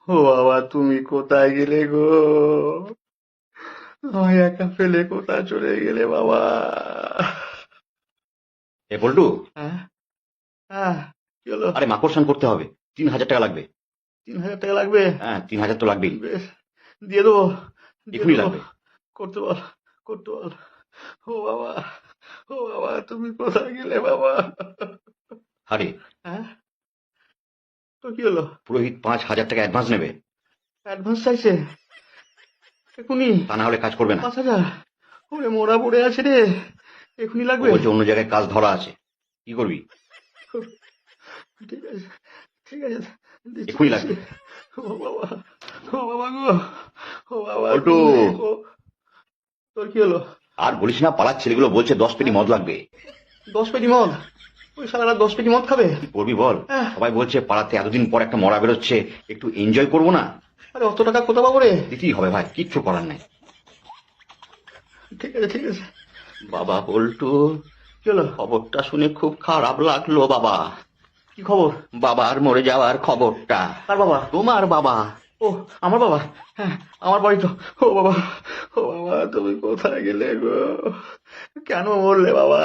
ও বাবা, তুমি কোথায় গেলে গো? আমায় একা ফেলে কোথায় চলে গেলে বাবা? এ বল্টু, হ্যাঁ, হ্যাঁ, কি হলো? আরে মাকড়সান করতে হবে। 3,000 টাকা লাগবে। 3,000 টাকা লাগবে? হ্যাঁ, 3,000 তো লাগবেই। বেশ, দিয়ে দেবো, দিয়ে এখনই দেবো। লাগবে। করতে বল, করতে বল। ও বাবা, ও বাবা, তুমি কোথায় গেলে বাবা? আরে হ্যাঁ, তো কি হলো? পুরোহিত 5,000 টাকা অ্যাডভান্স নেবে। অ্যাডভান্স চাইছে এখুনি? তা না হলে কাজ করবে না। 5,000? ওরে মোরা পড়ে আছে রে, এখুনি ও লাগবে? বলছে অন্য জায়গায় কাজ ধরা আছে। কি করবি? ঠিক আছে, ঠিক আছে, দিচ্ছি এখনই দিচ্ছি। লাগবে। ও বাবা, ও বাবা গো, ও বাবা বল্টু, তুমি তোর কি হলো? আর বলিস না, পাড়ার ছেলেগুলো বলছে 10 পেটি হ্যাঁ, মদ লাগবে। 10 পেটি মদ? ওই শালারা 10 পেটি মদ খাবে? কি করবি বল? হ্যাঁ, সবাই বলছে পাড়াতে এতদিন পর একটা মরা বেরোচ্ছে, একটু এনজয় করবো না? আরে অত টাকা কোথা পাবো রে? দিতেই হবে ভাই, কিচ্ছু করার নাই। ঠিক আছে, ঠিক আছে। বাবা বল্টু, কি হলো? খবরটা শুনে খুব খারাপ লাগলো বাবা। কি খবর? বাবার মরে যাওয়ার খবরটা। কার বাবা? তোমার বাবা। ও, আমার বাবা? হ্যাঁ, আমার বাড়ি তো। ও বাবা, ও বাবা, তুমি কোথায় গেলে গো? কেন মরলে বাবা?